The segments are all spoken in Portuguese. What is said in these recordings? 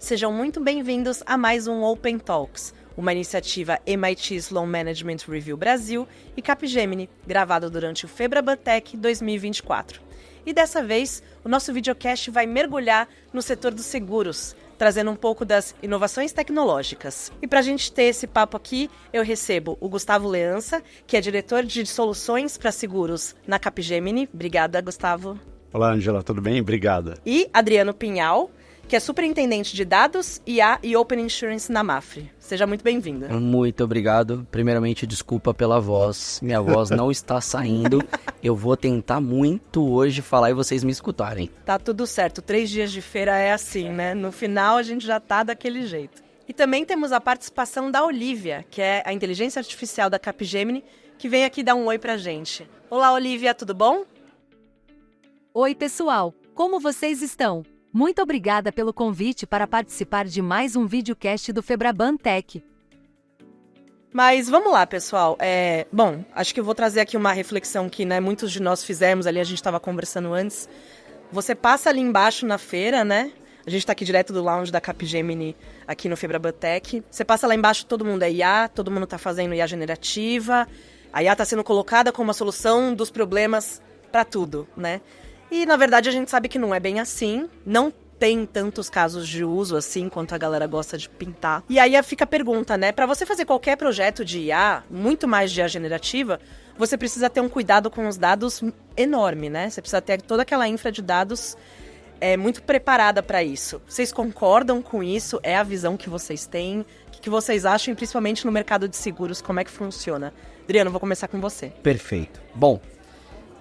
sejam muito bem-vindos a mais um Open Talks, uma iniciativa MIT Sloan Management Review Brasil e Capgemini, gravado durante o FEBRABAN Tech 2024. E dessa vez, o nosso videocast vai mergulhar no setor dos seguros, trazendo um pouco das inovações tecnológicas. E para a gente ter esse papo aqui, eu recebo o Gustavo Leança, que é diretor de soluções para seguros na Capgemini. Obrigada, Gustavo. Olá, Angela, tudo bem? Obrigada. E Adriano Pinhal, que é superintendente de dados, IA e Open Insurance na Mafre. Seja muito bem-vinda. Muito obrigado. Primeiramente, desculpa pela voz. Minha voz não está saindo. Eu vou tentar muito hoje falar e vocês me escutarem. Tá tudo certo. 3 dias de feira é assim, né? No final, a gente já tá daquele jeito. E também temos a participação da Olivia, que é a inteligência artificial da Capgemini, que vem aqui dar um oi pra gente. Olá, Olivia, tudo bom? Oi, pessoal. Como vocês estão? Muito obrigada pelo convite para participar de mais um videocast do FEBRABAN Tech. Mas vamos lá, pessoal. Bom, acho que eu vou trazer aqui uma reflexão que muitos de nós fizemos ali, a gente estava conversando antes. Você passa ali embaixo na feira, né? A gente está aqui direto do lounge da Capgemini, aqui no FEBRABAN Tech. Você passa lá embaixo, todo mundo é IA, todo mundo está fazendo IA generativa. A IA está sendo colocada como a solução dos problemas para tudo, né? E, na verdade, a gente sabe que não é bem assim. Não tem tantos casos de uso assim quanto a galera gosta de pintar. E aí fica a pergunta, né? Para você fazer qualquer projeto de IA, muito mais de IA generativa, você precisa ter um cuidado com os dados enorme, né? Você precisa ter toda aquela infra de dados muito preparada para isso. Vocês concordam com isso? É a visão que vocês têm? O que vocês acham, e principalmente no mercado de seguros, como é que funciona? Adriano, vou começar com você. Perfeito. Bom,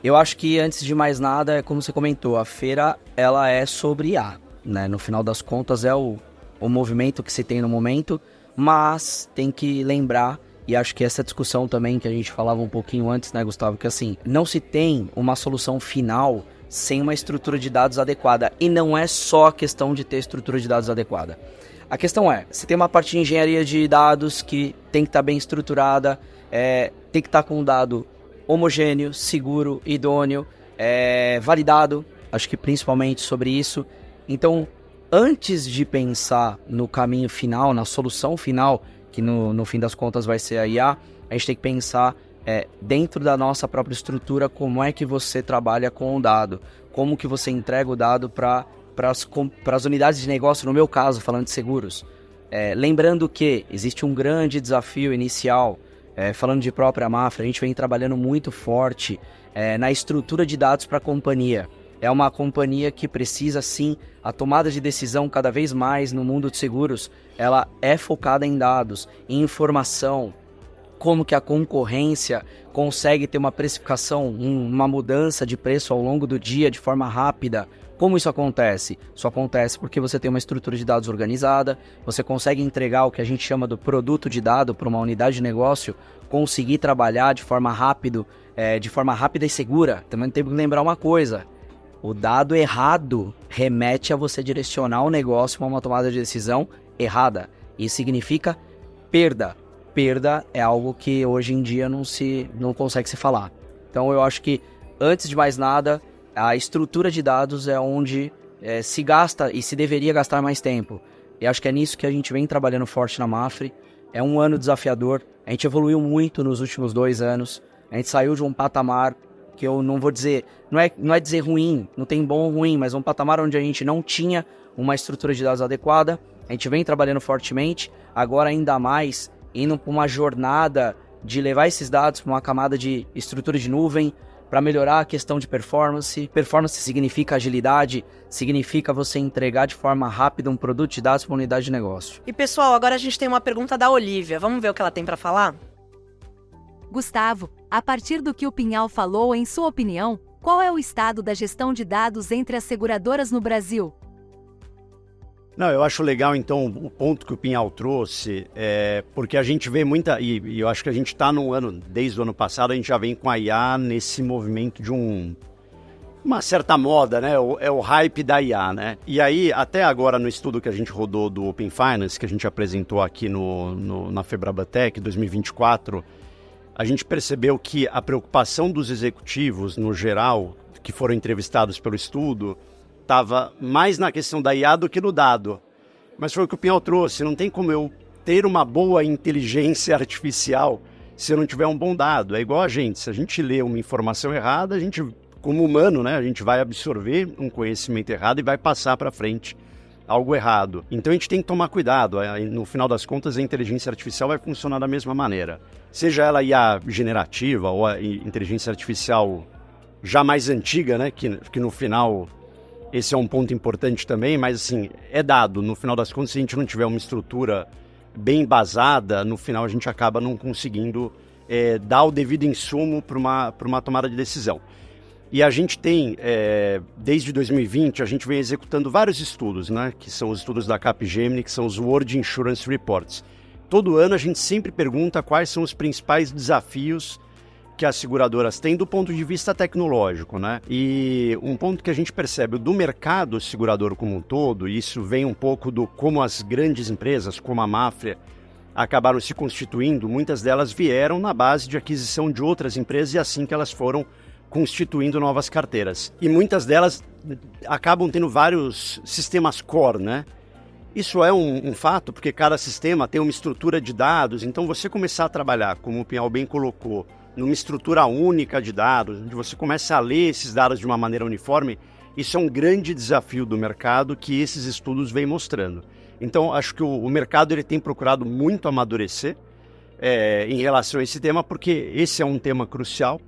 eu acho que antes de mais nada, como você comentou, a feira ela é sobre IA, né? No final das contas é o movimento que se tem no momento, mas tem que lembrar, e acho que essa discussão também que a gente falava um pouquinho antes, né, Gustavo, que assim, não se tem uma solução final sem uma estrutura de dados adequada, e não é só a questão de ter estrutura de dados adequada. A questão é, você tem uma parte de engenharia de dados que tem que estar bem estruturada, tem que estar com um dado homogêneo, seguro, idôneo, validado, acho que principalmente sobre isso. Então, antes de pensar no caminho final, na solução final, que no fim das contas vai ser a IA, a gente tem que pensar dentro da nossa própria estrutura, como é que você trabalha com o dado, como que você entrega o dado para as unidades de negócio, no meu caso, falando de seguros. Lembrando que existe um grande desafio inicial. Falando de própria Mafra, a gente vem trabalhando muito forte na estrutura de dados para a companhia. É uma companhia que precisa, sim, a tomada de decisão cada vez mais no mundo de seguros, ela é focada em dados, em informação, como que a concorrência consegue ter uma precificação, uma mudança de preço ao longo do dia de forma rápida. Como isso acontece? Isso acontece porque você tem uma estrutura de dados organizada, você consegue entregar o que a gente chama do produto de dado para uma unidade de negócio, conseguir trabalhar de forma rápida e segura. Também tem que lembrar uma coisa, o dado errado remete a você direcionar o negócio para uma tomada de decisão errada. Isso significa perda. Perda é algo que hoje em dia não consegue se falar. Então eu acho que, antes de mais nada, a estrutura de dados é onde se gasta e se deveria gastar mais tempo. E acho que é nisso que a gente vem trabalhando forte na Mafre. É um ano desafiador. A gente evoluiu muito nos últimos 2 anos. A gente saiu de um patamar que eu não vou dizer... Não é dizer ruim, não tem bom ou ruim, mas um patamar onde a gente não tinha uma estrutura de dados adequada. A gente vem trabalhando fortemente. Agora ainda mais, indo para uma jornada de levar esses dados para uma camada de estrutura de nuvem, para melhorar a questão de performance. Performance significa agilidade, significa você entregar de forma rápida um produto de dados para uma unidade de negócio. E pessoal, agora a gente tem uma pergunta da Olivia. Vamos ver o que ela tem para falar? Gustavo, a partir do que o Pinhal falou, em sua opinião, qual é o estado da gestão de dados entre as seguradoras no Brasil? Não, eu acho legal, então, o ponto que o Pinhal trouxe, porque a gente vê muita, e eu acho que a gente está desde o ano passado, a gente já vem com a IA nesse movimento de uma certa moda, né? É o hype da IA, né? E aí, até agora, no estudo que a gente rodou do Open Finance, que a gente apresentou aqui na FEBRABAN Tech 2024, a gente percebeu que a preocupação dos executivos, no geral, que foram entrevistados pelo estudo, estava mais na questão da IA do que no dado. Mas foi o que o Pinhal trouxe, não tem como eu ter uma boa inteligência artificial se eu não tiver um bom dado. É igual a gente, se a gente lê uma informação errada, a gente, como humano, né, a gente vai absorver um conhecimento errado e vai passar para frente algo errado. Então a gente tem que tomar cuidado. No final das contas, a inteligência artificial vai funcionar da mesma maneira. Seja ela IA generativa ou a inteligência artificial já mais antiga, né, que no final esse é um ponto importante também, mas assim, é dado. No final das contas, se a gente não tiver uma estrutura bem embasada, no final a gente acaba não conseguindo dar o devido insumo para uma tomada de decisão. E a gente tem, desde 2020, a gente vem executando vários estudos, né, que são os estudos da Capgemini, que são os World Insurance Reports. Todo ano a gente sempre pergunta quais são os principais desafios que as seguradoras têm do ponto de vista tecnológico, né? E um ponto que a gente percebe do mercado segurador como um todo, e isso vem um pouco do como as grandes empresas, como a Mapfre, acabaram se constituindo, muitas delas vieram na base de aquisição de outras empresas e assim que elas foram constituindo novas carteiras. E muitas delas acabam tendo vários sistemas core, né? Isso é um fato, porque cada sistema tem uma estrutura de dados, então você começar a trabalhar, como o Pinhal bem colocou, numa estrutura única de dados, onde você começa a ler esses dados de uma maneira uniforme, isso é um grande desafio do mercado que esses estudos vêm mostrando. Então, acho que o mercado ele tem procurado muito amadurecer em relação a esse tema, porque esse é um tema crucial.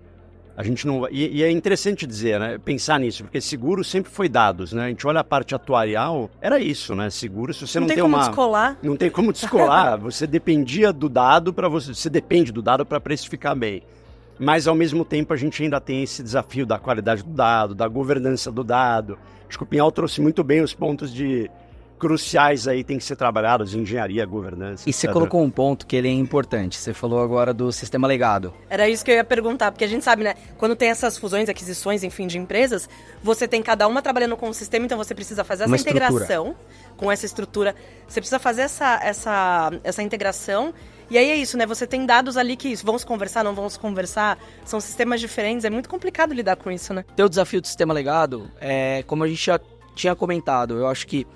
A gente não, e é interessante dizer, né, pensar nisso, porque seguro sempre foi dados, né? A gente olha a parte atuarial, era isso, né? Seguro, se você não tem como descolar. Não tem como descolar, você dependia do dado você depende do dado para precificar bem. Mas ao mesmo tempo a gente ainda tem esse desafio da qualidade do dado, da governança do dado. Acho que o Pinhal trouxe muito bem os pontos cruciais aí tem que ser trabalhados, engenharia, governança. E você colocou um ponto que ele é importante. Você falou agora do sistema legado. Era isso que eu ia perguntar, porque a gente sabe, né? Quando tem essas fusões, aquisições, enfim, de empresas, você tem cada uma trabalhando com um sistema, então você precisa fazer essa integração com essa estrutura. Você precisa fazer essa integração. E aí é isso, né? Você tem dados ali que vão se conversar, não vão se conversar, são sistemas diferentes, é muito complicado lidar com isso, né? O desafio do sistema legado, como a gente já tinha comentado, eu acho que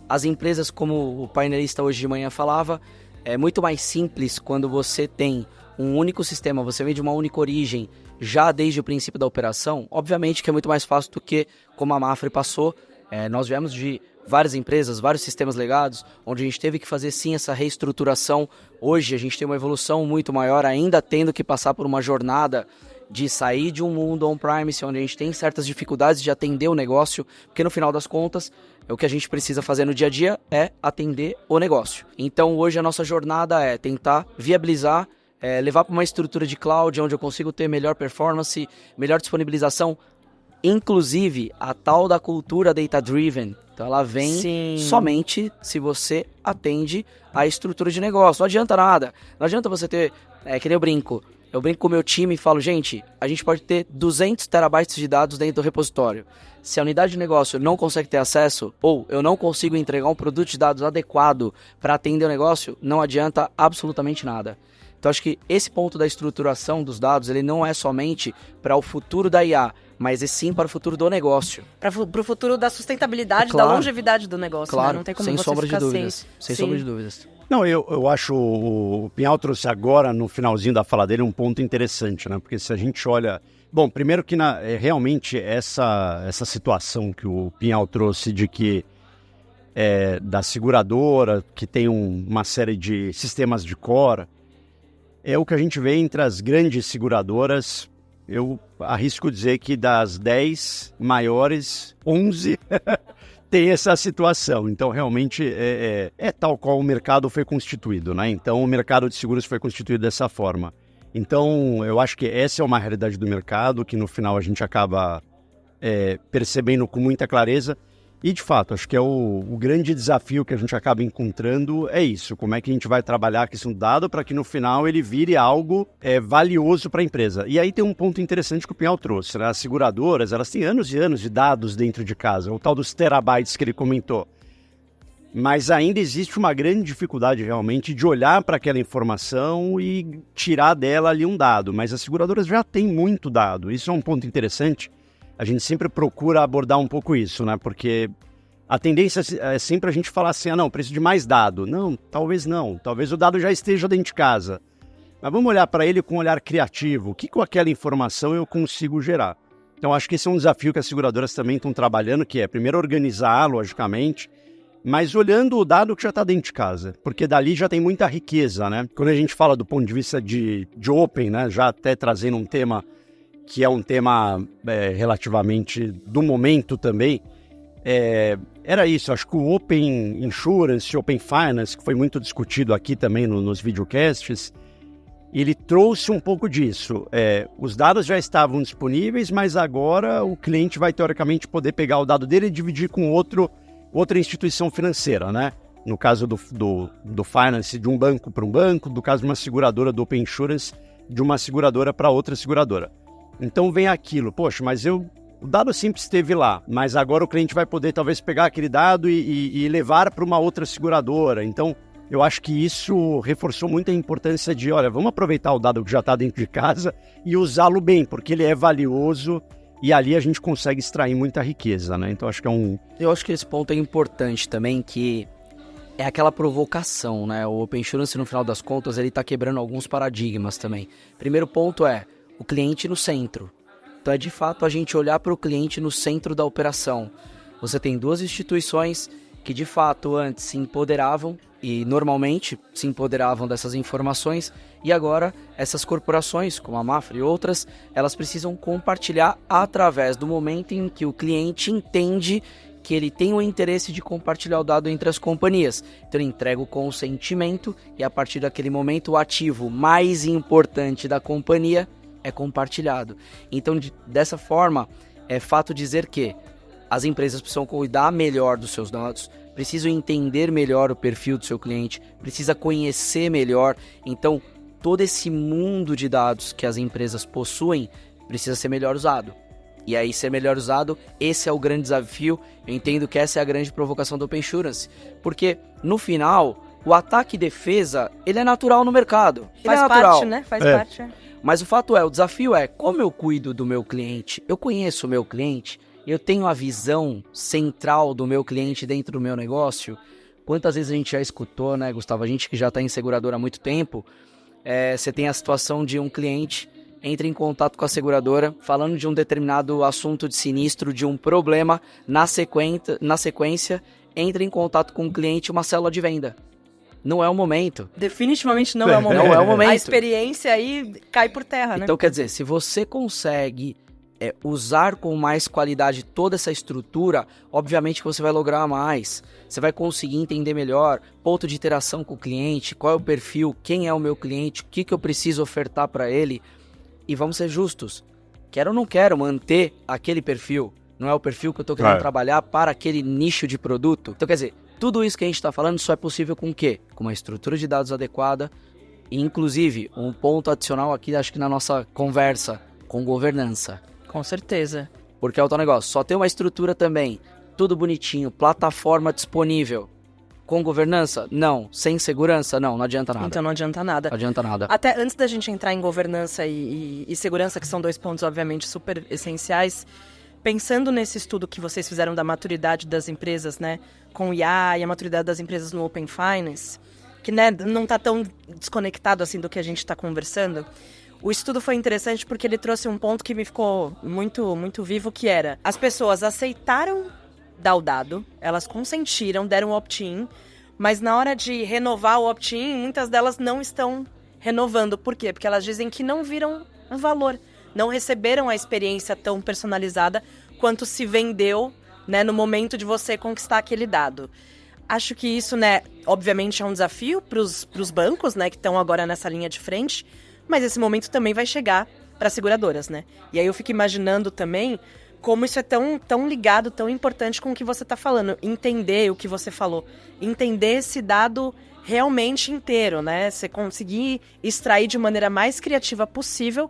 as empresas, como o painelista hoje de manhã falava, é muito mais simples quando você tem um único sistema, você vem de uma única origem, já desde o princípio da operação. Obviamente que é muito mais fácil do que como a Mapfre passou. Nós viemos de várias empresas, vários sistemas legados, onde a gente teve que fazer sim essa reestruturação. Hoje a gente tem uma evolução muito maior, ainda tendo que passar por uma jornada de sair de um mundo on-premise, onde a gente tem certas dificuldades de atender o negócio, porque no final das contas, o que a gente precisa fazer no dia a dia é atender o negócio. Então hoje a nossa jornada é tentar viabilizar, levar para uma estrutura de cloud, onde eu consigo ter melhor performance, melhor disponibilização, inclusive a tal da cultura data-driven. Então ela vem somente se você atende a estrutura de negócio. Não adianta nada. Não adianta você ter, que nem eu brinco com o meu time e falo, gente, a gente pode ter 200 terabytes de dados dentro do repositório. Se a unidade de negócio não consegue ter acesso, ou eu não consigo entregar um produto de dados adequado para atender o negócio, não adianta absolutamente nada. Então acho que esse ponto da estruturação dos dados, ele não é somente para o futuro da IA, mas é sim para o futuro do negócio. Para o futuro da sustentabilidade, da longevidade do negócio, claro, né? Não tem como sem você sombra ficar de dúvidas. Sem sombra de dúvidas. Não, eu acho o Pinhal trouxe agora, no finalzinho da fala dele, um ponto interessante, né? Porque se a gente olha... Bom, primeiro que realmente essa situação que o Pinhal trouxe de que da seguradora, que tem uma série de sistemas de core, é o que a gente vê entre as grandes seguradoras. Eu arrisco dizer que das 10 maiores, 11... tem essa situação. Então, realmente, é tal qual o mercado foi constituído, né? Então, o mercado de seguros foi constituído dessa forma. Então, eu acho que essa é uma realidade do mercado, que no final a gente acaba percebendo com muita clareza. E, de fato, acho que o grande desafio que a gente acaba encontrando é isso. Como é que a gente vai trabalhar a questão do dado para que no final ele vire algo valioso para a empresa. E aí tem um ponto interessante que o Pinhal trouxe, né? As seguradoras, elas têm anos e anos de dados dentro de casa, o tal dos terabytes que ele comentou. Mas ainda existe uma grande dificuldade realmente de olhar para aquela informação e tirar dela ali um dado. Mas as seguradoras já têm muito dado. Isso é um ponto interessante. A gente sempre procura abordar um pouco isso, né? Porque a tendência é sempre a gente falar assim, não, preciso de mais dado. Não, talvez o dado já esteja dentro de casa. Mas vamos olhar para ele com um olhar criativo. O que com aquela informação eu consigo gerar? Então, acho que esse é um desafio que as seguradoras também estão trabalhando, que é, primeiro, organizar, logicamente, mas olhando o dado que já está dentro de casa, porque dali já tem muita riqueza, né? Quando a gente fala do ponto de vista de Open, né, já até trazendo um tema que é um tema relativamente do momento também, era isso. Acho que o Open Insurance, Open Finance, que foi muito discutido aqui também nos videocasts, ele trouxe um pouco disso. Os dados já estavam disponíveis, mas agora o cliente vai, teoricamente, poder pegar o dado dele e dividir com outra instituição financeira, né? No caso do finance, de um banco para um banco, no caso de uma seguradora do Open Insurance, de uma seguradora para outra seguradora. Então vem aquilo, poxa, mas o dado sempre esteve lá, mas agora o cliente vai poder talvez pegar aquele dado e levar para uma outra seguradora. Então, eu acho que isso reforçou muito a importância de, olha, vamos aproveitar o dado que já está dentro de casa e usá-lo bem, porque ele é valioso e ali a gente consegue extrair muita riqueza, né? Então, acho que Eu acho que esse ponto é importante também, que é aquela provocação, né? O Open Insurance, no final das contas, ele está quebrando alguns paradigmas também. Primeiro ponto é o cliente no centro. Então, é de fato a gente olhar para o cliente no centro da operação. Você tem duas instituições que, de fato, antes se empoderavam e normalmente se empoderavam dessas informações, e agora essas corporações, como a Mafra e outras, elas precisam compartilhar através do momento em que o cliente entende que ele tem o interesse de compartilhar o dado entre as companhias. Então ele entrega o consentimento e, a partir daquele momento, o ativo mais importante da companhia é compartilhado. Então, dessa forma, é fato dizer que as empresas precisam cuidar melhor dos seus dados, precisam entender melhor o perfil do seu cliente, precisa conhecer melhor. Então, todo esse mundo de dados que as empresas possuem precisa ser melhor usado. E aí, ser melhor usado, esse é o grande desafio. Eu entendo que essa é a grande provocação do Open Insurance. Porque, no final, o ataque e defesa, ele é natural no mercado. Faz parte, né? Faz parte. Mas o fato o desafio é, como eu cuido do meu cliente? Eu conheço o meu cliente? Eu tenho a visão central do meu cliente dentro do meu negócio? Quantas vezes a gente já escutou, né, Gustavo? A gente que já está em seguradora há muito tempo, você tem a situação de um cliente entra em contato com a seguradora falando de um determinado assunto de sinistro, de um problema, na sequência entra em contato com o cliente uma célula de venda. Não é o momento. Definitivamente não é o momento. Não é o momento. A experiência aí cai por terra, né? Então, quer dizer, se você consegue usar com mais qualidade toda essa estrutura, obviamente que você vai lograr mais. Você vai conseguir entender melhor ponto de interação com o cliente, qual é o perfil, quem é o meu cliente, o que eu preciso ofertar para ele. E vamos ser justos. Quero ou não quero manter aquele perfil? Não é o perfil que eu estou querendo trabalhar para aquele nicho de produto? Então, quer dizer, tudo isso que a gente está falando só é possível com o quê? Com uma estrutura de dados adequada e, inclusive, um ponto adicional aqui, acho que na nossa conversa, com governança. Com certeza. Porque é o tal negócio, só tem uma estrutura também, tudo bonitinho, plataforma disponível. Com governança? Não. Sem segurança? Não adianta nada. Então não adianta nada. Não adianta nada. Até antes da gente entrar em governança e segurança, que são dois pontos, obviamente, super essenciais, pensando nesse estudo que vocês fizeram da maturidade das empresas, né, com o IA e a maturidade das empresas no Open Finance, que, né, não está tão desconectado assim do que a gente está conversando, o estudo foi interessante porque ele trouxe um ponto que me ficou muito, muito vivo, que era: as pessoas aceitaram dar o dado, elas consentiram, deram o opt-in, mas na hora de renovar o opt-in, muitas delas não estão renovando. Por quê? Porque elas dizem que não viram valor, não receberam a experiência tão personalizada quanto se vendeu, né, no momento de você conquistar aquele dado. Acho que isso, né, obviamente é um desafio para os bancos, né, que estão agora nessa linha de frente, mas esse momento também vai chegar para as seguradoras, né? E aí eu fico imaginando também como isso é tão ligado, tão importante com o que você está falando. Entender o que você falou. Entender esse dado realmente inteiro, né? Você conseguir extrair de maneira mais criativa possível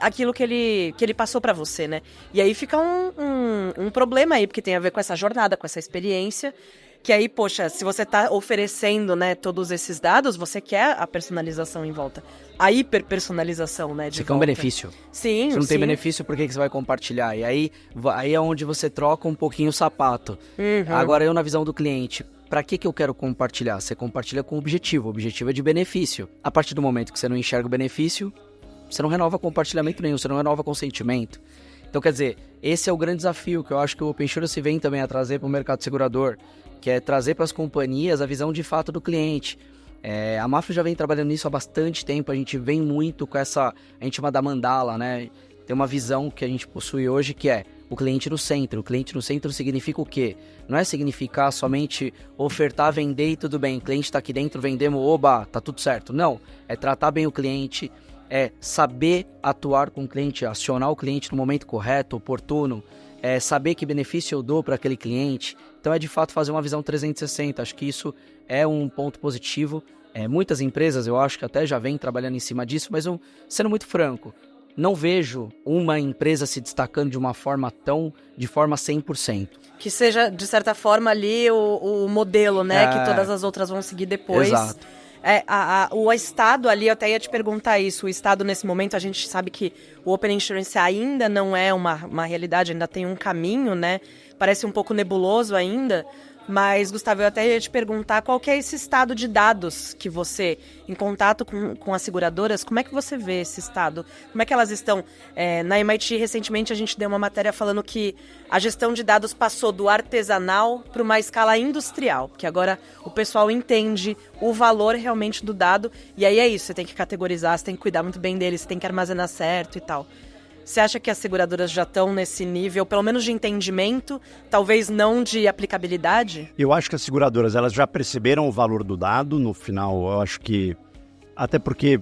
aquilo que ele passou para você, né? E aí fica um problema aí, porque tem a ver com essa jornada, com essa experiência, Que aí, poxa, se você tá oferecendo, né, todos esses dados, você quer a personalização em volta. A hiperpersonalização, né, de Você quer um volta. benefício. Sim, Se não tem sim. benefício, por que você vai compartilhar? E aí é onde você troca um pouquinho o sapato. Uhum. Agora, eu na visão do cliente, para que eu quero compartilhar? Você compartilha com objetivo. O objetivo é de benefício. A partir do momento que você não enxerga o benefício, você não renova compartilhamento nenhum, você não renova consentimento. Então, quer dizer, esse é o grande desafio que eu acho que o Open Insurance vem também a trazer para o mercado segurador, que é trazer para as companhias a visão de fato do cliente. A Mafra já vem trabalhando nisso há bastante tempo, a gente vem muito com essa, a gente chama da mandala, né? Tem uma visão que a gente possui hoje que é o cliente no centro. O cliente no centro significa o quê? Não é significar somente ofertar, vender e tudo bem. O cliente está aqui dentro, vendemos, oba, tá tudo certo. Não, é tratar bem o cliente, é saber atuar com o cliente, acionar o cliente no momento correto, oportuno, é saber que benefício eu dou para aquele cliente. Então é de fato fazer uma visão 360, acho que isso é um ponto positivo. Muitas empresas eu acho que até já vêm trabalhando em cima disso, mas eu, sendo muito franco, não vejo uma empresa se destacando de forma 100%. Que seja, de certa forma, ali o modelo, né? Que todas as outras vão seguir depois. Exato. O Estado ali, eu até ia te perguntar isso, o Estado nesse momento, a gente sabe que o Open Insurance ainda não é uma realidade, ainda tem um caminho, né? Parece um pouco nebuloso ainda, mas, Gustavo, eu até ia te perguntar qual que é esse estado de dados que você, em contato com as seguradoras, como é que você vê esse estado? Como é que elas estão? Na MIT, recentemente, a gente deu uma matéria falando que a gestão de dados passou do artesanal para uma escala industrial, que agora o pessoal entende o valor realmente do dado, e aí é isso, você tem que categorizar, você tem que cuidar muito bem dele, você tem que armazenar certo e tal. Você acha que as seguradoras já estão nesse nível, pelo menos de entendimento, talvez não de aplicabilidade? Eu acho que as seguradoras elas já perceberam o valor do dado no final. Eu acho que, até porque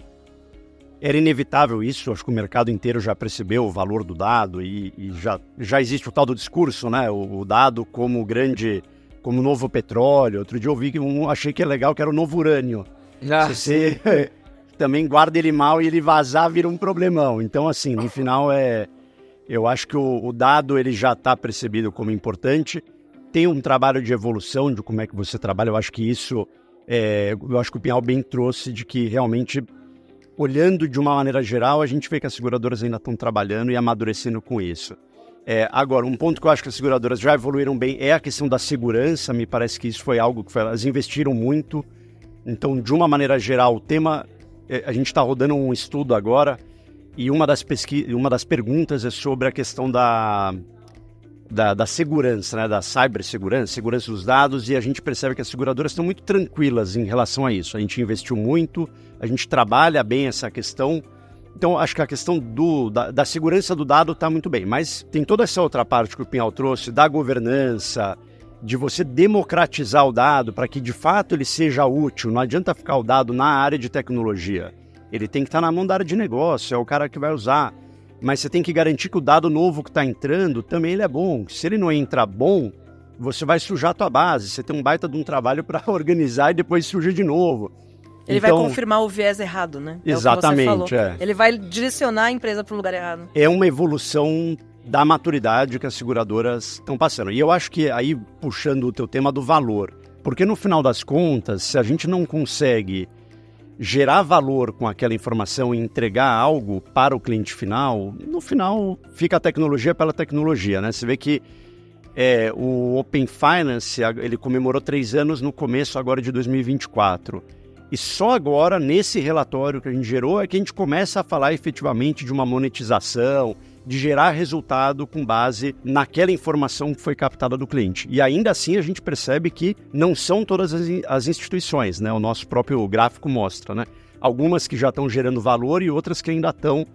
era inevitável isso, acho que o mercado inteiro já percebeu o valor do dado e já existe o tal do discurso, né? O dado como como novo petróleo. Outro dia eu vi que achei que é legal, que era o novo urânio. Se você também guarda ele mal e ele vazar, vira um problemão. Então, assim, no final eu acho que o dado ele já está percebido como importante. Tem um trabalho de evolução de como é que você trabalha. Eu acho que isso, eu acho que o Pinhal bem trouxe de que realmente, olhando de uma maneira geral, a gente vê que as seguradoras ainda estão trabalhando e amadurecendo com isso. Agora, um ponto que eu acho que as seguradoras já evoluíram bem é a questão da segurança. Me parece que isso foi algo que elas investiram muito. Então, de uma maneira geral, o tema... A gente está rodando um estudo agora e uma das perguntas é sobre a questão da segurança, né? Da cibersegurança, segurança dos dados, e a gente percebe que as seguradoras estão muito tranquilas em relação a isso. A gente investiu muito, a gente trabalha bem essa questão. Então, acho que a questão da segurança do dado está muito bem, mas tem toda essa outra parte que o Pinhal trouxe, da governança, de você democratizar o dado para que de fato ele seja útil. Não adianta ficar o dado na área de tecnologia. Ele tem que estar na mão da área de negócio, é o cara que vai usar. Mas você tem que garantir que o dado novo que está entrando também ele é bom. Se ele não entra bom, você vai sujar a tua base. Você tem um baita de um trabalho para organizar e depois suja de novo. Ele vai confirmar o viés errado, né? Exatamente. É o que você falou. Ele vai direcionar a empresa para o lugar errado. É uma evolução da maturidade que as seguradoras estão passando. E eu acho que aí, puxando o teu tema do valor, porque no final das contas, se a gente não consegue gerar valor com aquela informação e entregar algo para o cliente final, no final fica a tecnologia pela tecnologia, né? Você vê que o Open Finance, ele comemorou 3 anos no começo agora de 2024. E só agora, nesse relatório que a gente gerou, é que a gente começa a falar efetivamente de uma monetização, de gerar resultado com base naquela informação que foi captada do cliente. E ainda assim a gente percebe que não são todas as instituições, né? O nosso próprio gráfico mostra, né? Algumas que já estão gerando valor e outras que ainda estão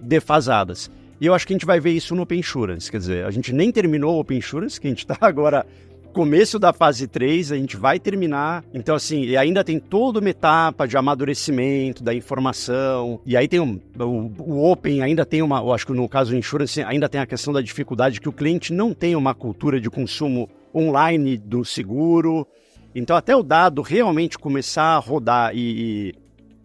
defasadas. E eu acho que a gente vai ver isso no Open Insurance, quer dizer, a gente nem terminou o Open Insurance, que a gente está agora... Começo da fase 3, a gente vai terminar. Então, assim, e ainda tem toda uma etapa de amadurecimento da informação. E aí tem o Open, ainda tem eu acho que no caso do Insurance, ainda tem a questão da dificuldade que o cliente não tem uma cultura de consumo online do seguro. Então, até o dado realmente começar a rodar e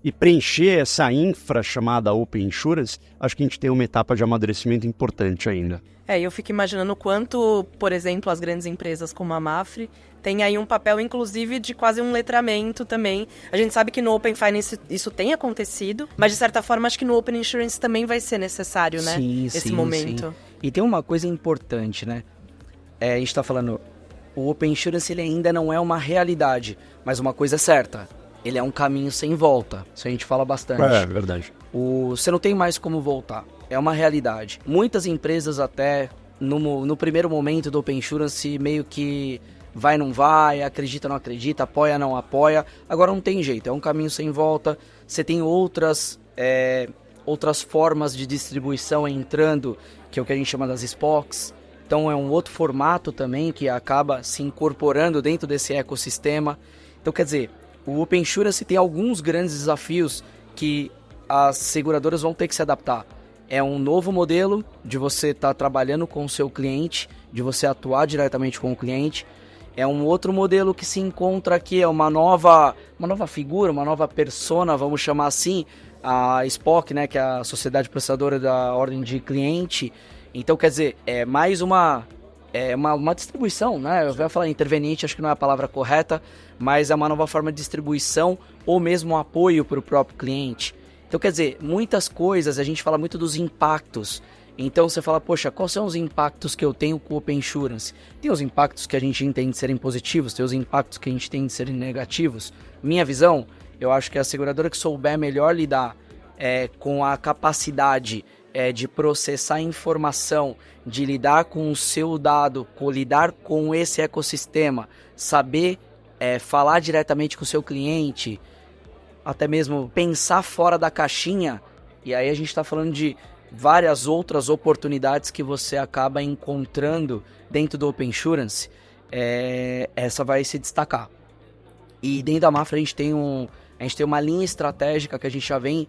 e preencher essa infra chamada Open Insurance, acho que a gente tem uma etapa de amadurecimento importante ainda. Eu fico imaginando o quanto, por exemplo, as grandes empresas como a Mapfre têm aí um papel, inclusive, de quase um letramento também. A gente sabe que no Open Finance isso tem acontecido, mas, de certa forma, acho que no Open Insurance também vai ser necessário, né? Sim, esse sim, momento. Sim. E tem uma coisa importante, né? A gente está falando, o Open Insurance ele ainda não é uma realidade, mas uma coisa é certa, ele é um caminho sem volta. Isso a gente fala bastante. É verdade. Você não tem mais como voltar. É uma realidade. Muitas empresas até, no primeiro momento do Open Insurance, meio que vai, não vai, acredita, não acredita, apoia, não apoia. Agora não tem jeito, é um caminho sem volta. Você tem outras formas de distribuição entrando, que é o que a gente chama das SPOCs. Então é um outro formato também que acaba se incorporando dentro desse ecossistema. Então quer dizer, o Open Insurance tem alguns grandes desafios que as seguradoras vão ter que se adaptar. É um novo modelo de você estar trabalhando com o seu cliente, de você atuar diretamente com o cliente. É um outro modelo que se encontra aqui, é uma nova figura, uma nova persona, vamos chamar assim, a SPOC, né, que é a Sociedade Processadora da Ordem de Cliente. Então, quer dizer, é mais uma distribuição, né? Eu ia falar interveniente, acho que não é a palavra correta, mas é uma nova forma de distribuição ou mesmo apoio para o próprio cliente. Então, quer dizer, muitas coisas, a gente fala muito dos impactos. Então, você fala, poxa, quais são os impactos que eu tenho com o Open Insurance? Tem os impactos que a gente entende serem positivos, tem os impactos que a gente entende serem negativos. Minha visão, eu acho que a seguradora que souber melhor lidar com a capacidade de processar informação, de lidar com o seu dado, lidar com esse ecossistema, saber falar diretamente com o seu cliente, até mesmo pensar fora da caixinha, e aí a gente está falando de várias outras oportunidades que você acaba encontrando dentro do Open Insurance, essa vai se destacar. E dentro da Mapfre a gente tem uma linha estratégica que a gente já vem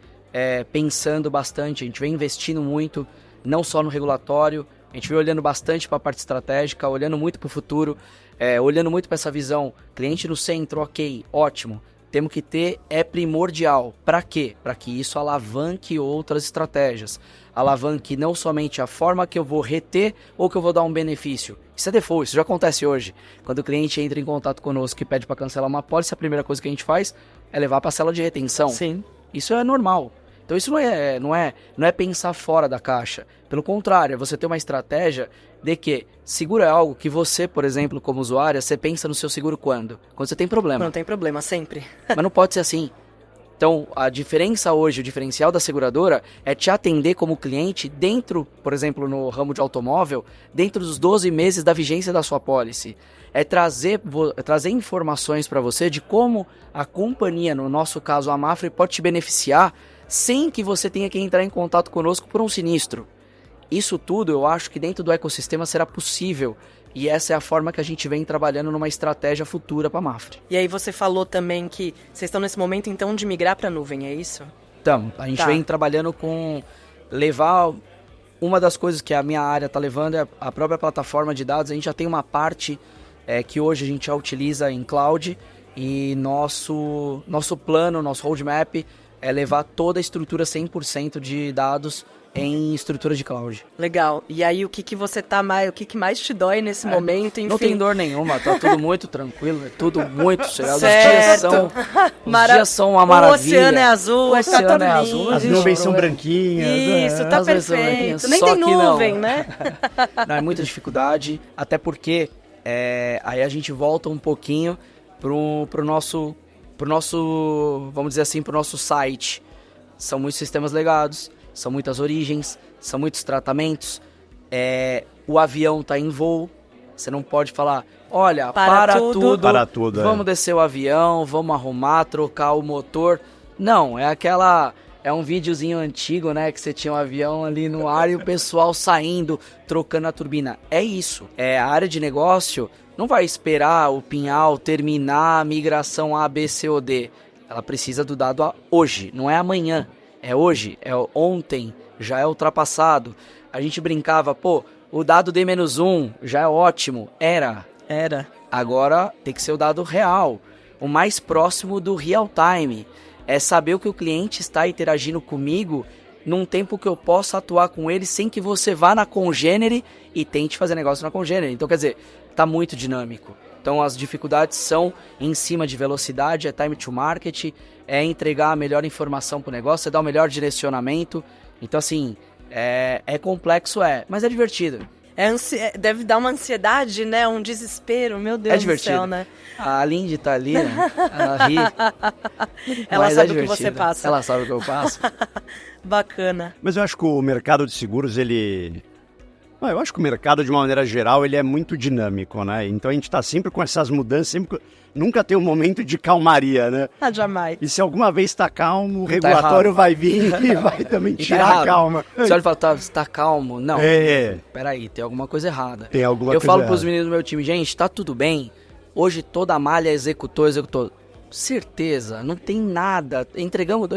pensando bastante, a gente vem investindo muito, não só no regulatório, a gente vem olhando bastante para a parte estratégica, olhando muito para o futuro, olhando muito para essa visão, cliente no centro, ok, ótimo, temos que ter, primordial. Para quê? Para que isso alavanque outras estratégias, alavanque não somente a forma que eu vou reter ou que eu vou dar um benefício. Isso é default, isso já acontece hoje. Quando o cliente entra em contato conosco e pede para cancelar uma pólice, a primeira coisa que a gente faz é levar para a cela de retenção. Sim. Isso é normal. Então isso não é pensar fora da caixa. Pelo contrário, é você ter uma estratégia de que seguro é algo que você, por exemplo, como usuária, você pensa no seu seguro quando? Quando você tem problema. Não tem problema, sempre. Mas não pode ser assim. Então, a diferença hoje, o diferencial da seguradora é te atender como cliente dentro, por exemplo, no ramo de automóvel, dentro dos 12 meses da vigência da sua pólice. É trazer informações para você de como a companhia, no nosso caso a Mapfre, pode te beneficiar sem que você tenha que entrar em contato conosco por um sinistro. Isso tudo eu acho que dentro do ecossistema será possível. E essa é a forma que a gente vem trabalhando numa estratégia futura para a Mapfre. E aí você falou também que vocês estão nesse momento então de migrar para a nuvem, é isso? Então, a gente vem trabalhando com levar... Uma das coisas que a minha área está levando é a própria plataforma de dados. A gente já tem uma parte que hoje a gente já utiliza em cloud. E nosso plano, nosso roadmap é levar toda a estrutura 100% de dados em estrutura de cloud. Legal. E aí o que você o que mais te dói nesse momento, enfim? Não tem dor nenhuma, tá tudo muito tranquilo, é tudo muito certo. Certo. Os dias são uma maravilha. O oceano é azul, o oceano é azul. As nuvens são branquinhas. Isso, tá perfeito. Nem tem nuvem, né? Não, é muita dificuldade, até porque aí a gente volta um pouquinho pro nosso, vamos dizer assim, pro nosso site. São muitos sistemas legados, são muitas origens, são muitos tratamentos. O avião está em voo, você não pode falar, olha, para tudo, vamos descer o avião, vamos arrumar, trocar o motor. Não, é um videozinho antigo, né, que você tinha um avião ali no ar e o pessoal saindo, trocando a turbina. É isso, a área de negócio não vai esperar o Pinhal terminar a migração A, B, C ou D. Ela precisa do dado hoje, não é amanhã. É hoje, é ontem, já é ultrapassado. A gente brincava, o dado D-1 já é ótimo. Era. Agora tem que ser o dado real, o mais próximo do real time. É saber o que o cliente está interagindo comigo num tempo que eu possa atuar com ele sem que você vá na Congênere e tente fazer negócio na Congênere. Então, quer dizer, tá muito dinâmico. Então, as dificuldades são em cima de velocidade, é time to market, é entregar a melhor informação pro negócio, é dar o melhor direcionamento. Então, assim, é complexo, mas é divertido. Deve dar uma ansiedade, né? Um desespero, meu Deus do céu, né? A Lindy tá ali, né? Ela ri. Ela sabe o que você passa. Ela sabe o que eu passo. Bacana. Mas eu acho que o mercado de seguros, eu acho que o mercado, de uma maneira geral, ele é muito dinâmico, né? Então a gente tá sempre com essas mudanças, nunca tem um momento de calmaria, né? Jamais. E se alguma vez tá calmo, o regulatório vai vir e vai também tirar a calma. Você olha e fala, tá calmo? Não. Peraí, tem alguma coisa errada. Tem alguma coisa errada. Eu falo pros errada. meninos do meu time, gente, tá tudo bem. Hoje toda a malha executou. Certeza, não tem nada. Entregamos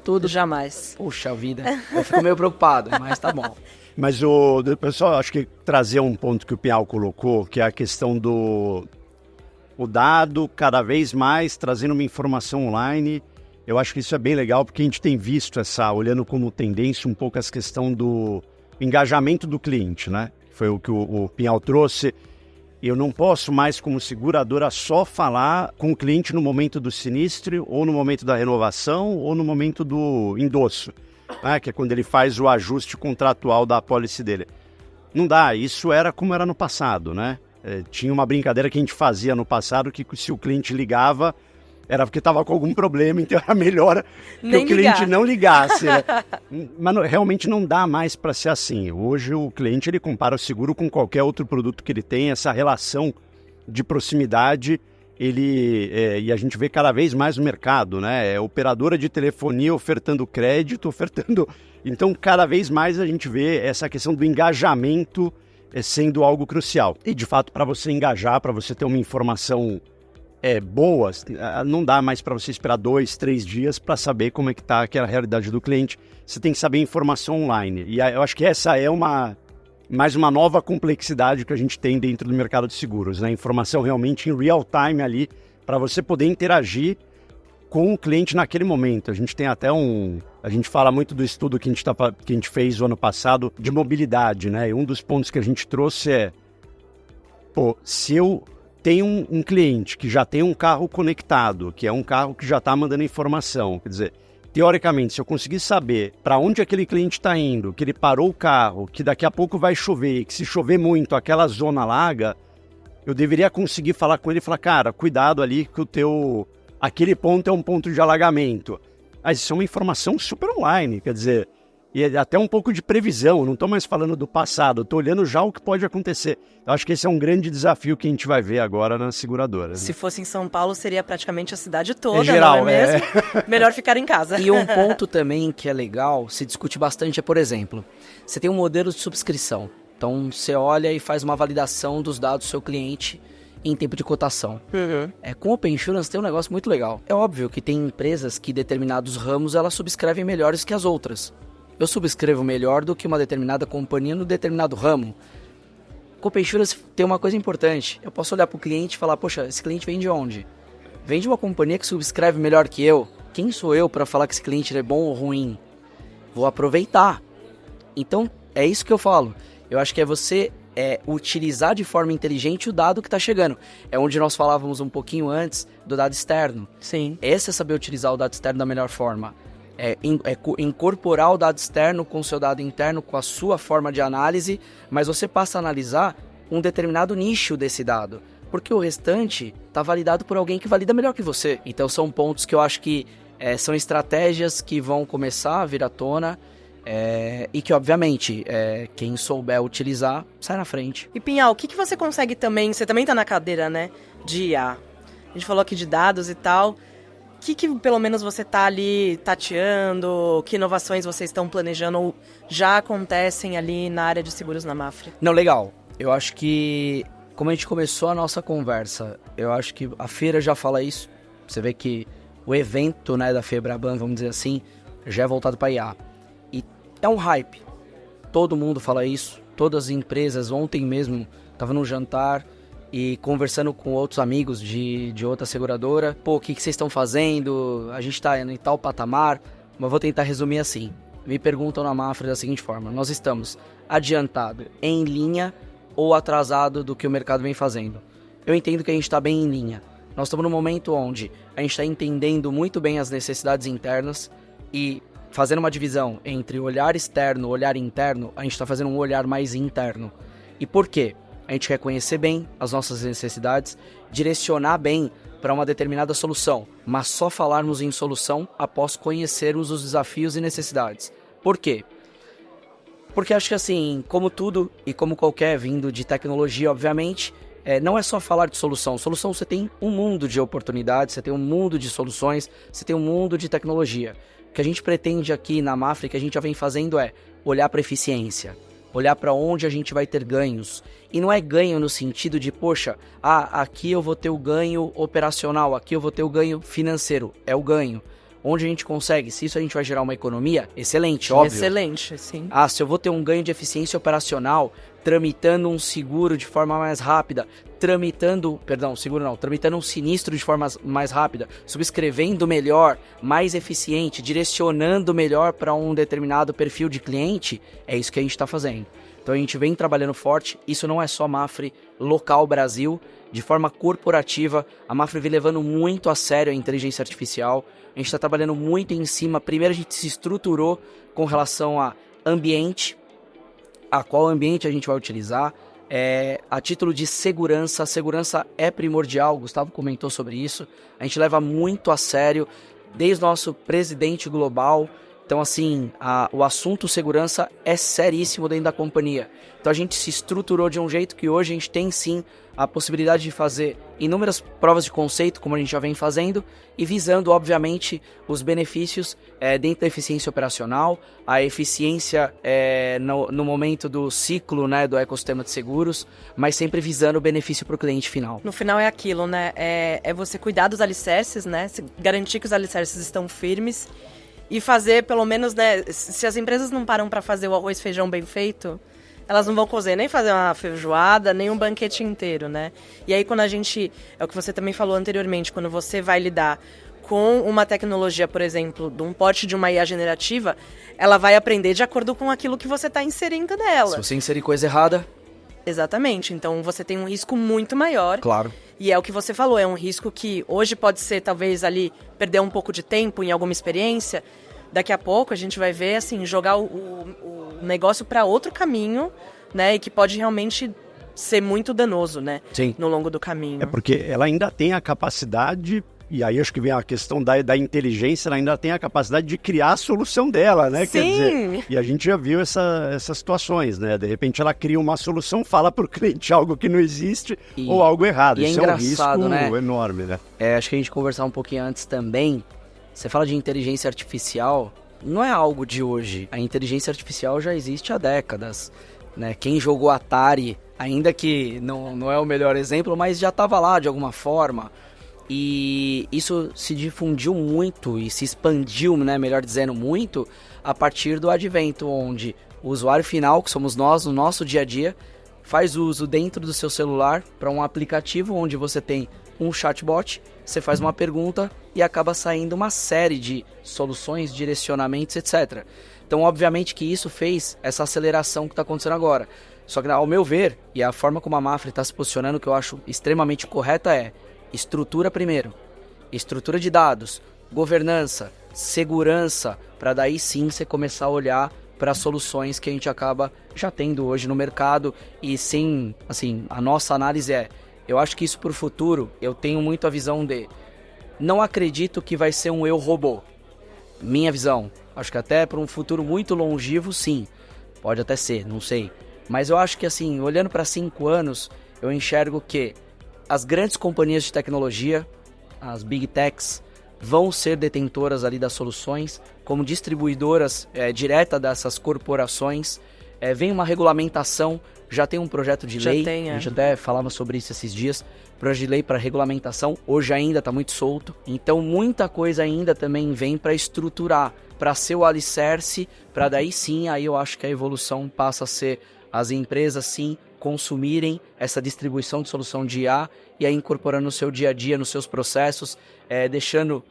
tudo. Jamais. Puxa vida, eu fico meio preocupado, mas tá bom. Mas pessoal, acho que trazer um ponto que o Pinhal colocou, que é a questão do dado cada vez mais trazendo uma informação online. Eu acho que isso é bem legal, porque a gente tem visto olhando como tendência um pouco essa questão do engajamento do cliente, né? Foi o que o Pinhal trouxe. Eu não posso mais, como seguradora, só falar com o cliente no momento do sinistro, ou no momento da renovação, ou no momento do endosso, né? Que é quando ele faz o ajuste contratual da apólice dele. Não dá, isso era como era no passado, né? Tinha uma brincadeira que a gente fazia no passado, que se o cliente ligava, era porque estava com algum problema, então era melhor que o cliente não ligasse. Né? Mas realmente não dá mais para ser assim. Hoje o cliente ele compara o seguro com qualquer outro produto que ele tem, essa relação de proximidade, e a gente vê cada vez mais no mercado, né? Operadora de telefonia ofertando crédito, Então, cada vez mais a gente vê essa questão do engajamento sendo algo crucial. E, de fato, para você engajar, para você ter uma informação boa, não dá mais para você esperar 2, 3 dias para saber como é que está aquela realidade do cliente. Você tem que saber informação online. E eu acho que essa é mais uma nova complexidade que a gente tem dentro do mercado de seguros, né? Informação realmente em real time ali, para você poder interagir com o cliente naquele momento. A gente tem até a gente fala muito do estudo que a gente fez o ano passado de mobilidade, né? E um dos pontos que a gente trouxe se eu tenho um cliente que já tem um carro conectado, que é um carro que já está mandando informação, quer dizer, teoricamente, se eu conseguir saber para onde aquele cliente está indo, que ele parou o carro, que daqui a pouco vai chover, que se chover muito aquela zona alaga, eu deveria conseguir falar com ele e falar, cara, cuidado ali que aquele ponto é um ponto de alagamento. Mas isso é uma informação super online, quer dizer, e até um pouco de previsão, não estou mais falando do passado, estou olhando já o que pode acontecer. Eu acho que esse é um grande desafio que a gente vai ver agora nas seguradoras. Se fosse em São Paulo, seria praticamente a cidade toda, geral, não é mesmo? Melhor ficar em casa. E um ponto também que é legal, se discute bastante, por exemplo, você tem um modelo de subscrição. Então, você olha e faz uma validação dos dados do seu cliente em tempo de cotação. Uhum. Com o Open Insurance tem um negócio muito legal. É óbvio que tem empresas que determinados ramos elas subscrevem melhores que as outras. Eu subscrevo melhor do que uma determinada companhia no determinado ramo. Com o Open Insurance tem uma coisa importante. Eu posso olhar para o cliente e falar, poxa, esse cliente vem de onde? Vem de uma companhia que subscreve melhor que eu. Quem sou eu para falar que esse cliente é bom ou ruim? Vou aproveitar. Então, é isso que eu falo. Eu acho que é você utilizar de forma inteligente o dado que está chegando. É onde nós falávamos um pouquinho antes do dado externo. Sim. Esse é saber utilizar o dado externo da melhor forma. Incorporar o dado externo com o seu dado interno, com a sua forma de análise, mas você passa a analisar um determinado nicho desse dado, porque o restante está validado por alguém que valida melhor que você. Então são pontos que eu acho que são estratégias que vão começar a vir à tona e que obviamente quem souber utilizar sai na frente. E Pinhal, o que você consegue também, você também está na cadeira, né, de IA, a gente falou aqui de dados e tal. O que pelo menos você está ali tateando, que inovações vocês estão planejando ou já acontecem ali na área de seguros na Mapfre? Não, legal. Eu acho que, como a gente começou a nossa conversa, eu acho que a feira já fala isso. Você vê que o evento, né, da Febraban, vamos dizer assim, já é voltado para IA. E é um hype. Todo mundo fala isso. Todas as empresas, ontem mesmo, estava num jantar e conversando com outros amigos de outra seguradora, pô, o que vocês estão fazendo? A gente está em tal patamar, mas vou tentar resumir assim. Me perguntam na Mafra da seguinte forma: nós estamos adiantado, em linha ou atrasado do que o mercado vem fazendo? Eu entendo que a gente está bem em linha. Nós estamos num momento onde a gente está entendendo muito bem as necessidades internas e fazendo uma divisão entre olhar externo e olhar interno, a gente está fazendo um olhar mais interno. E por quê? A gente quer conhecer bem as nossas necessidades, direcionar bem para uma determinada solução, mas só falarmos em solução após conhecermos os desafios e necessidades. Por quê? Porque acho que assim, como tudo e como qualquer vindo de tecnologia, obviamente, não é só falar de solução. Solução, você tem um mundo de oportunidades, você tem um mundo de soluções, você tem um mundo de tecnologia. O que a gente pretende aqui na Mafra, que a gente já vem fazendo, é olhar para eficiência, olhar para onde a gente vai ter ganhos. E não é ganho no sentido de, poxa, aqui eu vou ter o ganho operacional, aqui eu vou ter o ganho financeiro. É o ganho. Onde a gente consegue, se isso a gente vai gerar uma economia, excelente, óbvio. Excelente, sim. Se eu vou ter um ganho de eficiência operacional, tramitando um seguro de forma mais rápida, tramitando um sinistro de forma mais rápida, subscrevendo melhor, mais eficiente, direcionando melhor para um determinado perfil de cliente, é isso que a gente está fazendo. Então a gente vem trabalhando forte, isso não é só Mafre local Brasil, de forma corporativa, a Mafre vem levando muito a sério a inteligência artificial, a gente está trabalhando muito em cima. Primeiro a gente se estruturou com relação a ambiente, a qual ambiente a gente vai utilizar, a título de segurança. A segurança é primordial, o Gustavo comentou sobre isso, a gente leva muito a sério, desde o nosso presidente global. Então assim, o assunto segurança é seríssimo dentro da companhia. Então a gente se estruturou de um jeito que hoje a gente tem sim a possibilidade de fazer inúmeras provas de conceito, como a gente já vem fazendo, e visando, obviamente, os benefícios dentro da eficiência operacional, a eficiência no momento do ciclo, né, do ecossistema de seguros, mas sempre visando o benefício para o cliente final. No final é aquilo, né? É você cuidar dos alicerces, né? Garantir que os alicerces estão firmes e fazer, pelo menos, né? Se as empresas não param para fazer o arroz e feijão bem feito, elas não vão cozer nem fazer uma feijoada, nem um banquete inteiro, né? E aí quando a gente, é o que você também falou anteriormente, quando você vai lidar com uma tecnologia, por exemplo, de um porte de uma IA generativa, ela vai aprender de acordo com aquilo que você está inserindo nela. Se você inserir coisa errada... Exatamente, então você tem um risco muito maior. Claro. E é o que você falou, é um risco que hoje pode ser, talvez, ali, perder um pouco de tempo em alguma experiência. Daqui a pouco a gente vai ver, assim, jogar o negócio para outro caminho, né? E que pode realmente ser muito danoso, né? Sim. No longo do caminho. É porque ela ainda tem a capacidade, e aí acho que vem a questão da inteligência, ela ainda tem a capacidade de criar a solução dela, né? Sim. Quer dizer, e a gente já viu essas situações, né? De repente ela cria uma solução, fala para o cliente algo que não existe ou algo errado. Isso é um risco, né, enorme, né? Acho que a gente conversar um pouquinho antes também. Você fala de inteligência artificial, não é algo de hoje. A inteligência artificial já existe há décadas, né? Quem jogou Atari, ainda que não é o melhor exemplo, mas já estava lá de alguma forma. E isso se difundiu muito e se expandiu, né, melhor dizendo, muito, a partir do advento, onde o usuário final, que somos nós, no nosso dia a dia, faz uso dentro do seu celular para um aplicativo onde você tem um chatbot, você faz uma pergunta e acaba saindo uma série de soluções, direcionamentos, etc. Então, obviamente que isso fez essa aceleração que está acontecendo agora. Só que, ao meu ver, e a forma como a Mafra está se posicionando, que eu acho extremamente correta, é estrutura primeiro. Estrutura de dados, governança, segurança, para daí sim você começar a olhar para soluções que a gente acaba já tendo hoje no mercado. E sim, assim, a nossa análise eu acho que isso para o futuro, eu tenho muito a visão de, não acredito que vai ser um eu robô. Minha visão, acho que até para um futuro muito longevo, sim, pode até ser, não sei. Mas eu acho que assim, olhando para 5 anos, eu enxergo que as grandes companhias de tecnologia, as Big Techs, vão ser detentoras ali das soluções, como distribuidoras direta dessas corporações. Vem uma regulamentação, já tem um projeto de lei, a gente até falava sobre isso esses dias, projeto de lei para regulamentação, hoje ainda está muito solto, então muita coisa ainda também vem para estruturar, para ser o alicerce, para daí sim, aí eu acho que a evolução passa a ser as empresas sim consumirem essa distribuição de solução de IA e aí incorporando no seu dia a dia, nos seus processos, deixando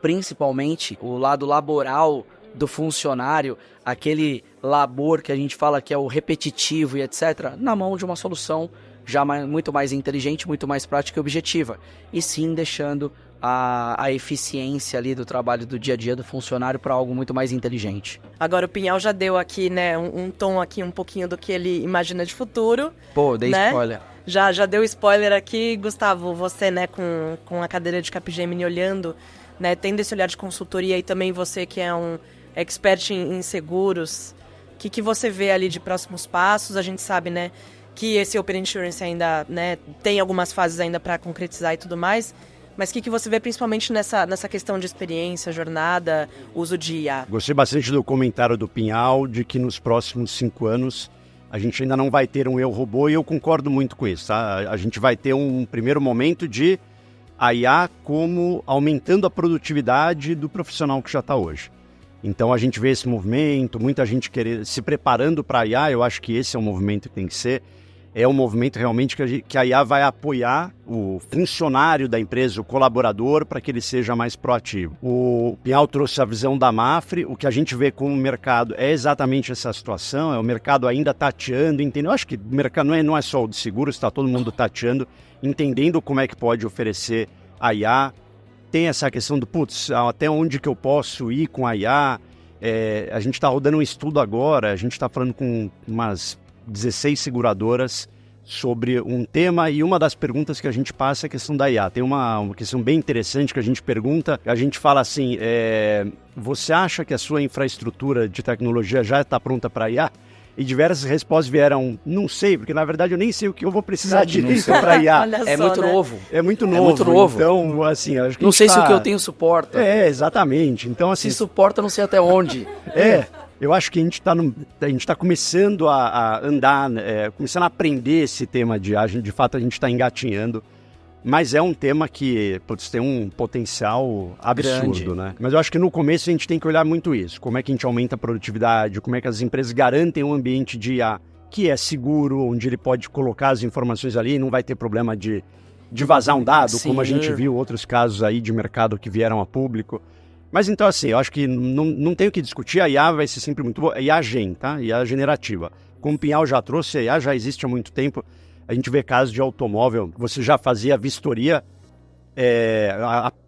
principalmente o lado laboral do funcionário, aquele labor que a gente fala que é o repetitivo e etc., na mão de uma solução já muito mais inteligente, muito mais prática e objetiva. E sim deixando a eficiência ali do trabalho do dia a dia do funcionário para algo muito mais inteligente. Agora o Pinhal já deu aqui, né, um tom aqui um pouquinho do que ele imagina de futuro. Pô, dei spoiler. Já deu spoiler aqui, Gustavo, você, né, com a cadeira de Capgemini olhando, né, tendo esse olhar de consultoria e também você que é um expert em seguros, o que você vê ali de próximos passos? A gente sabe, né, que esse Open Insurance ainda, né, tem algumas fases ainda para concretizar e tudo mais, mas o que você vê principalmente nessa questão de experiência, jornada, uso de IA? Gostei bastante do comentário do Pinhal, de que nos próximos 5 anos a gente ainda não vai ter um eu robô, e eu concordo muito com isso, tá? A gente vai ter um primeiro momento de a IA como aumentando a produtividade do profissional que já está hoje. Então a gente vê esse movimento, muita gente se preparando para a IA, eu acho que esse é o movimento que tem que ser. É um movimento realmente que a IA vai apoiar o funcionário da empresa, o colaborador, para que ele seja mais proativo. O Pinhal trouxe a visão da Mapfre, o que a gente vê com o mercado é exatamente essa situação, o mercado ainda tateando, entendeu? Eu acho que o mercado não é só o de seguros, está todo mundo tateando, entendendo como é que pode oferecer a IA. Tem essa questão do, até onde que eu posso ir com a IA? A gente está rodando um estudo agora, a gente está falando com umas 16 seguradoras sobre um tema, e uma das perguntas que a gente passa é a questão da IA. Tem uma questão bem interessante que a gente pergunta, a gente fala assim, você acha que a sua infraestrutura de tecnologia já está pronta para IA? E diversas respostas vieram, não sei, porque na verdade eu nem sei o que eu vou precisar direito para IA. É muito novo. É muito novo. Então, assim, acho que não sei se o que eu tenho suporta. Exatamente. Então, assim, se suporta, não sei até onde. Eu acho que a gente está começando a andar, começando a aprender esse tema de IA. De fato, a gente está engatinhando. Mas é um tema que tem um potencial absurdo, grande, né? Mas eu acho que no começo a gente tem que olhar muito isso. Como é que a gente aumenta a produtividade, como é que as empresas garantem um ambiente de IA que é seguro, onde ele pode colocar as informações ali e não vai ter problema de vazar um dado, como a gente viu outros casos aí de mercado que vieram a público. Mas então, assim, eu acho que não tem o que discutir, a IA vai ser sempre muito boa. IA Gen, tá? IA generativa. Como o Pinhal já trouxe, a IA já existe há muito tempo. A gente vê casos de automóvel, você já fazia vistoria,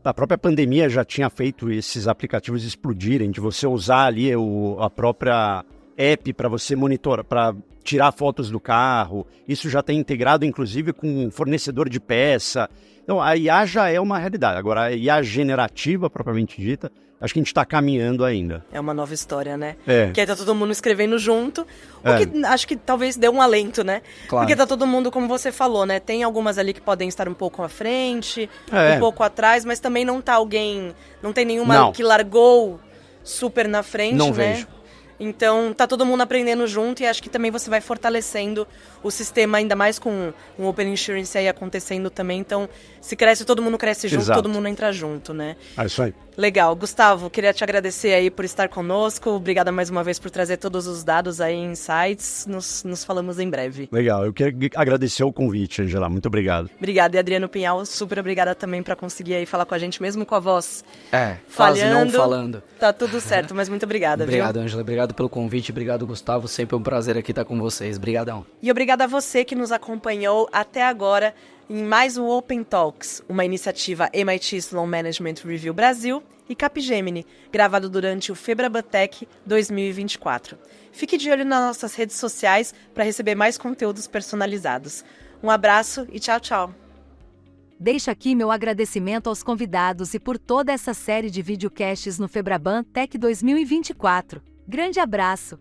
a própria pandemia já tinha feito esses aplicativos explodirem, de você usar ali a própria app para você monitorar, para tirar fotos do carro. Isso já tem integrado, inclusive, com um fornecedor de peça. Então, a IA já é uma realidade. Agora, a IA generativa, propriamente dita, acho que a gente está caminhando ainda. É uma nova história, né? Que aí tá todo mundo escrevendo junto, o que acho que talvez dê um alento, né? Claro. Porque tá todo mundo, como você falou, né? Tem algumas ali que podem estar um pouco à frente, um pouco atrás, mas também não tá não tem nenhuma que largou super na frente, não né? Vejo. Então, tá todo mundo aprendendo junto, e acho que também você vai fortalecendo o sistema, ainda mais com um Open Insurance aí acontecendo também. Então, se cresce, todo mundo cresce junto, todo mundo entra junto, né? É isso aí. Legal. Gustavo, queria te agradecer aí por estar conosco. Obrigada mais uma vez por trazer todos os dados aí, insights. Nos falamos em breve. Legal. Eu quero agradecer o convite, Angela. Muito obrigado. Obrigada. E Adriano Pinhal, super obrigada também para conseguir aí falar com a gente, mesmo com a voz quase falhando. não falando. Tá tudo certo, mas muito obrigada. Obrigado, viu? Angela. Obrigado pelo convite. Obrigado, Gustavo. Sempre um prazer aqui estar com vocês. Obrigadão. E obrigada a você que nos acompanhou até agora em mais um Open Talks, uma iniciativa MIT Sloan Management Review Brasil e Capgemini, gravado durante o Febraban Tech 2024. Fique de olho nas nossas redes sociais para receber mais conteúdos personalizados. Um abraço e tchau, tchau! Deixo aqui meu agradecimento aos convidados e por toda essa série de videocasts no Febraban Tech 2024. Grande abraço!